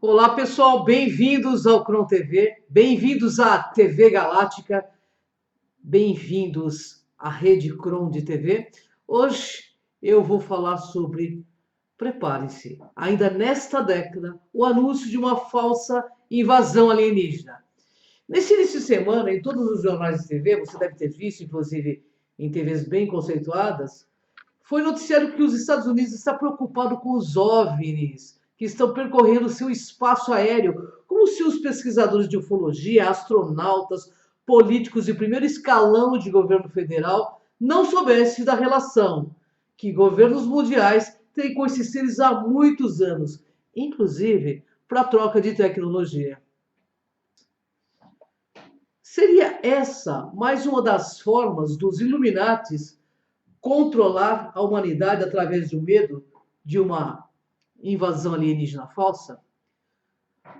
Olá, pessoal, bem-vindos ao Cron TV, bem-vindos à TV Galáctica, bem-vindos à Rede Cron de TV. Hoje eu vou falar sobre, prepare-se, ainda nesta década, o anúncio de uma falsa invasão alienígena. Nesse início de semana, em todos os jornais de TV, você deve ter visto, inclusive em TVs bem conceituadas, foi noticiado que os Estados Unidos está preocupado com os OVNIs, que estão percorrendo seu espaço aéreo, como se os pesquisadores de ufologia, astronautas, políticos de primeiro escalão de governo federal não soubessem da relação que governos mundiais têm com esses seres há muitos anos, inclusive para a troca de tecnologia. Seria essa mais uma das formas dos Illuminatis controlar a humanidade através do medo de uma invasão alienígena falsa?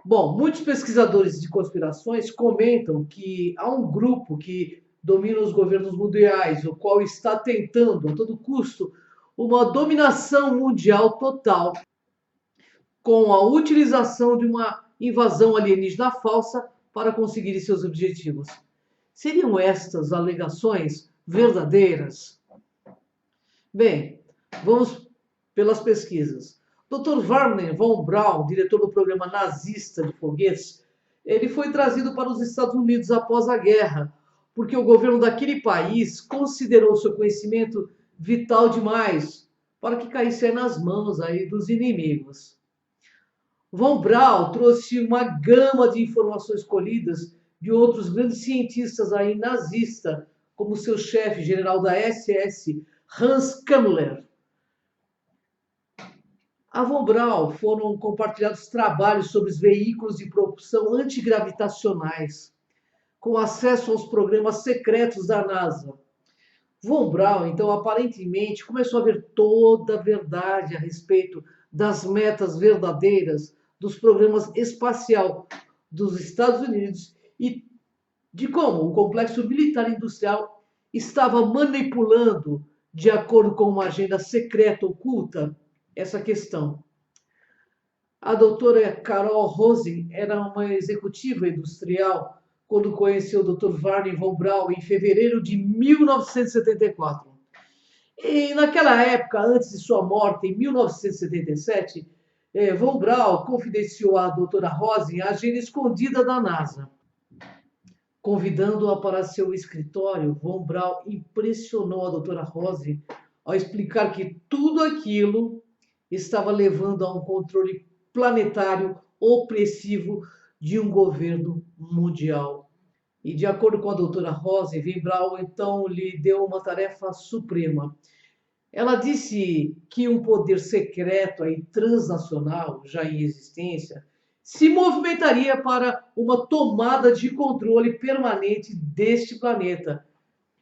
Bom, muitos pesquisadores de conspirações comentam que há um grupo que domina os governos mundiais, o qual está tentando, a todo custo, uma dominação mundial total com a utilização de uma invasão alienígena falsa para conseguir seus objetivos. Seriam estas alegações verdadeiras? Bem, vamos pelas pesquisas. Dr. Wernher von Braun, diretor do programa nazista de foguetes, ele foi trazido para os Estados Unidos após a guerra, porque o governo daquele país considerou seu conhecimento vital demais para que caísse nas mãos aí dos inimigos. Von Braun trouxe uma gama de informações colhidas de outros grandes cientistas aí nazistas, como seu chefe general da SS, Hans Kammler. A Von Braun foram compartilhados trabalhos sobre os veículos de propulsão antigravitacionais, com acesso aos programas secretos da NASA. Von Braun, então, aparentemente começou a ver toda a verdade a respeito das metas verdadeiras dos programas espacial dos Estados Unidos e de como o complexo militar industrial estava manipulando, de acordo com uma agenda secreta oculta, essa questão. A doutora Carol Rosin era uma executiva industrial quando conheceu o Dr. Wernher von Braun em fevereiro de 1974. E naquela época, antes de sua morte, em 1977, von Braun confidenciou à doutora Rosin a agenda escondida da NASA. Convidando-a para seu escritório, von Braun impressionou a doutora Rosin ao explicar que tudo aquilo estava levando a um controle planetário opressivo de um governo mundial. E de acordo com a doutora Rosin, von Braun então lhe deu uma tarefa suprema. Ela disse que um poder secreto e transnacional, já em existência, se movimentaria para uma tomada de controle permanente deste planeta,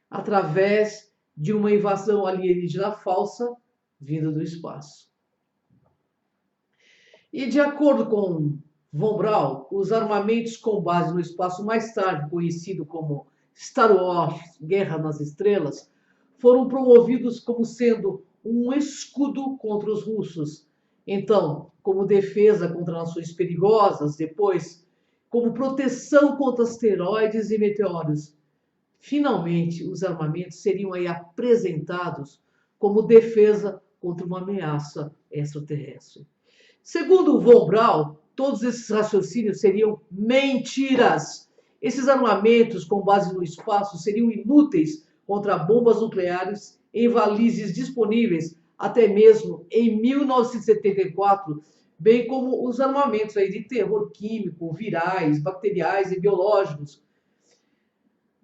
através de uma invasão alienígena falsa vinda do espaço. E de acordo com Von Braun, os armamentos com base no espaço, mais tarde conhecido como Star Wars, Guerra nas Estrelas, foram promovidos como sendo um escudo contra os russos. Então, como defesa contra nações perigosas, depois, como proteção contra asteroides e meteoros. Finalmente, os armamentos seriam aí apresentados como defesa contra uma ameaça extraterrestre. Segundo Von Braun, todos esses raciocínios seriam mentiras. Esses armamentos com base no espaço seriam inúteis contra bombas nucleares em varizes disponíveis até mesmo em 1974, bem como os armamentos aí de terror químico, virais, bacteriais e biológicos.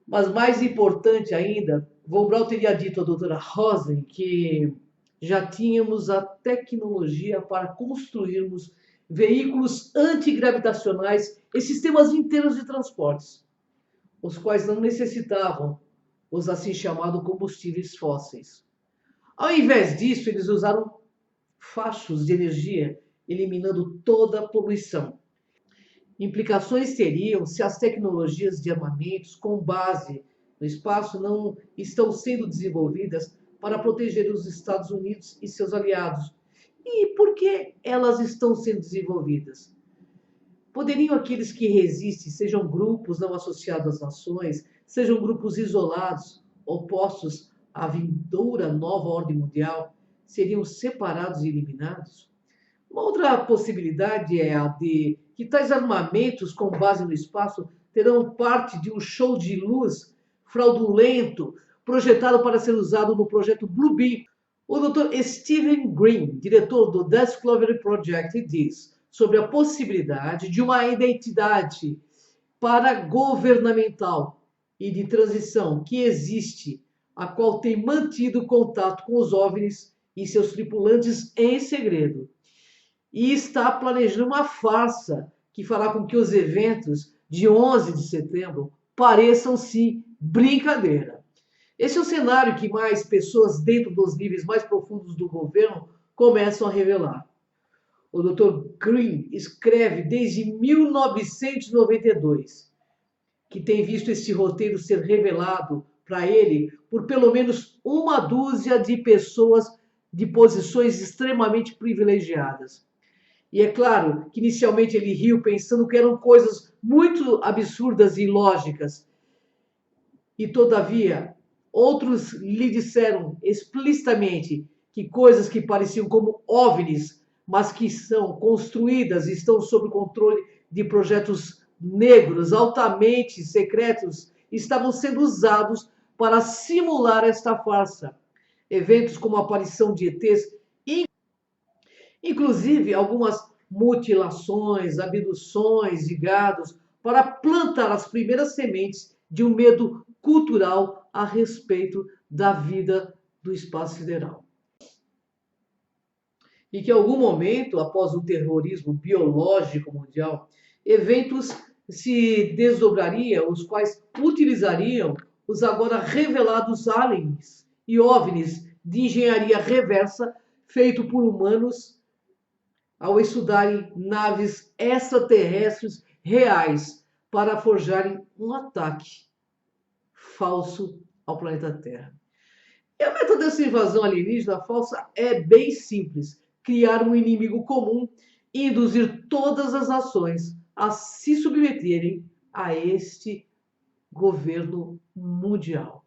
Mas mais importante ainda, Von Braun teria dito à doutora Rosin que já tínhamos a tecnologia para construirmos veículos antigravitacionais e sistemas inteiros de transportes, os quais não necessitavam os assim chamados combustíveis fósseis. Ao invés disso, eles usaram fachos de energia, eliminando toda a poluição. Implicações teriam se as tecnologias de armamentos com base no espaço não estão sendo desenvolvidas para proteger os Estados Unidos e seus aliados. E por que elas estão sendo desenvolvidas? Poderiam aqueles que resistem, sejam grupos não associados às nações, sejam grupos isolados, opostos à vindoura nova ordem mundial, seriam separados e eliminados? Uma outra possibilidade é a de que tais armamentos com base no espaço terão parte de um show de luz fraudulento projetado para ser usado no projeto Blue Beam. O Dr. Stephen Green, diretor do Discovery Project, diz sobre a possibilidade de uma identidade paragovernamental e de transição que existe, a qual tem mantido contato com os OVNIs e seus tripulantes em segredo. E está planejando uma farsa que fará com que os eventos de 11 de setembro pareçam, sim, brincadeira. Esse é o cenário que mais pessoas dentro dos níveis mais profundos do governo começam a revelar. O Dr. Green escreve desde 1992 que tem visto esse roteiro ser revelado para ele por pelo menos uma dúzia de pessoas de posições extremamente privilegiadas. E é claro que inicialmente ele riu pensando que eram coisas muito absurdas e ilógicas. E todavia, outros lhe disseram explicitamente que coisas que pareciam como OVNIs, mas que são construídas e estão sob o controle de projetos negros altamente secretos, estavam sendo usados para simular esta farsa. Eventos como a aparição de ETs, inclusive algumas mutilações, abduções de gados, para plantar as primeiras sementes de um medo cultural a respeito da vida do espaço sideral. E que em algum momento, após o terrorismo biológico mundial, eventos se desdobrariam, os quais utilizariam os agora revelados aliens e OVNIs de engenharia reversa feito por humanos ao estudarem naves extraterrestres reais para forjarem um ataque falso ao planeta Terra. E a meta dessa invasão alienígena falsa é bem simples: criar um inimigo comum e induzir todas as nações a se submeterem a este governo mundial.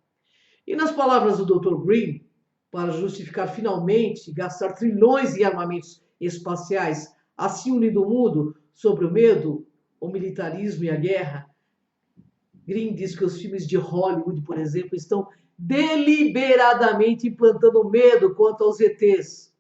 E nas palavras do Dr. Green, para justificar finalmente gastar trilhões em armamentos espaciais, assim unindo o mundo sobre o medo, o militarismo e a guerra, Green diz que os filmes de Hollywood, por exemplo, estão deliberadamente implantando medo quanto aos ETs.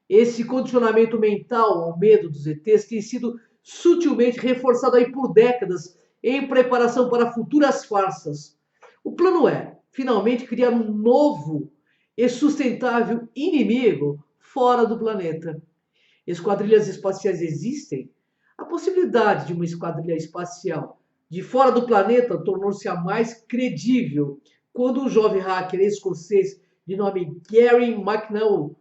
Esse condicionamento mental ao medo dos ETs tem sido sutilmente reforçado aí por décadas em preparação para futuras farsas. O plano é, finalmente, criar um novo e sustentável inimigo fora do planeta. Esquadrilhas espaciais existem? A possibilidade de uma esquadrilha espacial de fora do planeta tornou-se a mais credível quando um jovem hacker escocês de nome Gary McNall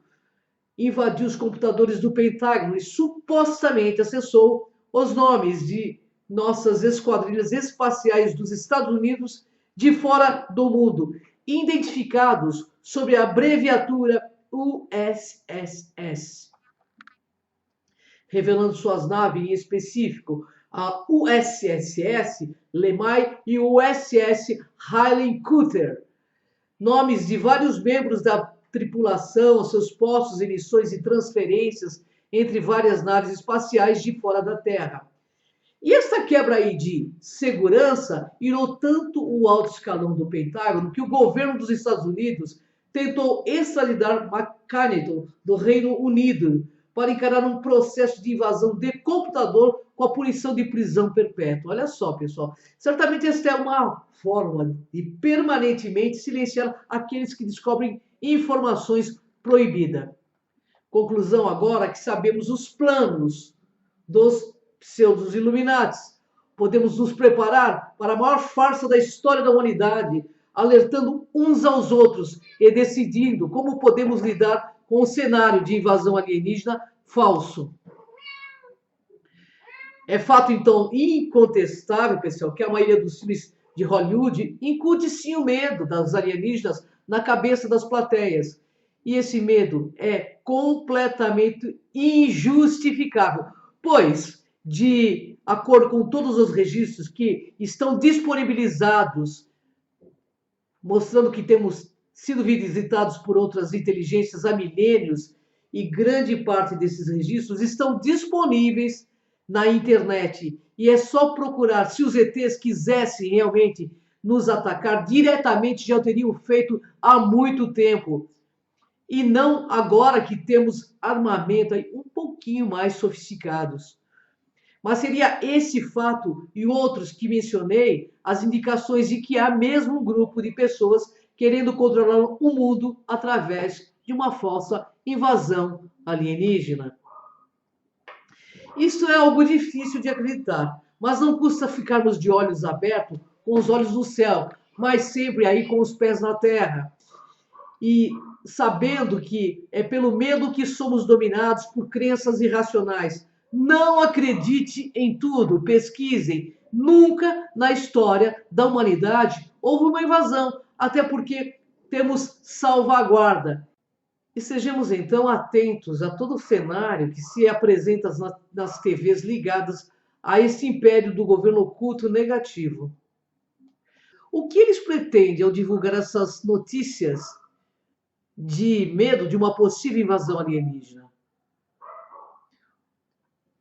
invadiu os computadores do Pentágono e supostamente acessou os nomes de nossas esquadrilhas espaciais dos Estados Unidos de fora do mundo, identificados sob a abreviatura USS, revelando suas naves, em específico a USS Lemay e o USS Highland Cutter, nomes de vários membros da tripulação, seus postos, emissões e transferências entre várias naves espaciais de fora da Terra. E essa quebra aí de segurança irou tanto o alto escalão do Pentágono que o governo dos Estados Unidos tentou extraditar McConnell do Reino Unido para encarar um processo de invasão de computador com a punição de prisão perpétua. Olha só, pessoal, certamente esta é uma forma de permanentemente silenciar aqueles que descobrem informações proibidas. Conclusão agora que sabemos os planos dos pseudos Illuminatis. Podemos nos preparar para a maior farsa da história da humanidade, alertando uns aos outros e decidindo como podemos lidar com o cenário de invasão alienígena falso. É fato, então, incontestável, pessoal, que a maioria dos filmes de Hollywood incute sim o medo das alienígenas na cabeça das plateias. E esse medo é completamente injustificável, pois de acordo com todos os registros que estão disponibilizados, mostrando que temos sido visitados por outras inteligências há milênios, e grande parte desses registros estão disponíveis na internet. E é só procurar. Se os ETs quisessem realmente nos atacar diretamente, já o teriam feito há muito tempo. E não agora que temos armamento um pouquinho mais sofisticados. Mas seria esse fato e outros que mencionei as indicações de que há mesmo um grupo de pessoas querendo controlar o mundo através de uma falsa invasão alienígena. Isso é algo difícil de acreditar, mas não custa ficarmos de olhos abertos, com os olhos no céu, mas sempre aí com os pés na terra. E sabendo que é pelo medo que somos dominados por crenças irracionais. Não acredite em tudo, pesquisem. Nunca na história da humanidade houve uma invasão, até porque temos salvaguarda. E sejamos então atentos a todo o cenário que se apresenta nas TVs ligadas a esse império do governo oculto negativo. O que eles pretendem ao divulgar essas notícias de medo de uma possível invasão alienígena?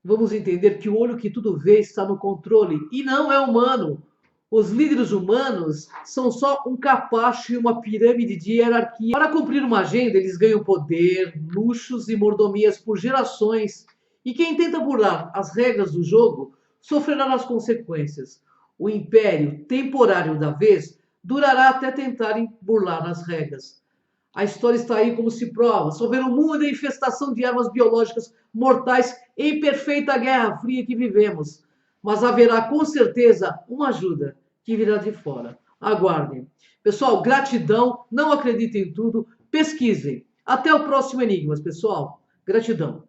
Vamos entender que o olho que tudo vê está no controle e não é humano. Os líderes humanos são só um capacho e uma pirâmide de hierarquia. Para cumprir uma agenda, eles ganham poder, luxos e mordomias por gerações. E quem tenta burlar as regras do jogo sofrerá as consequências. O império temporário da vez durará até tentarem burlar as regras. A história está aí como se prova. Só ver o mundo da infestação de armas biológicas mortais em perfeita guerra fria que vivemos. Mas haverá com certeza uma ajuda que virá de fora. Aguardem. Pessoal, gratidão. Não acreditem em tudo. Pesquisem. Até o próximo Enigmas, pessoal. Gratidão.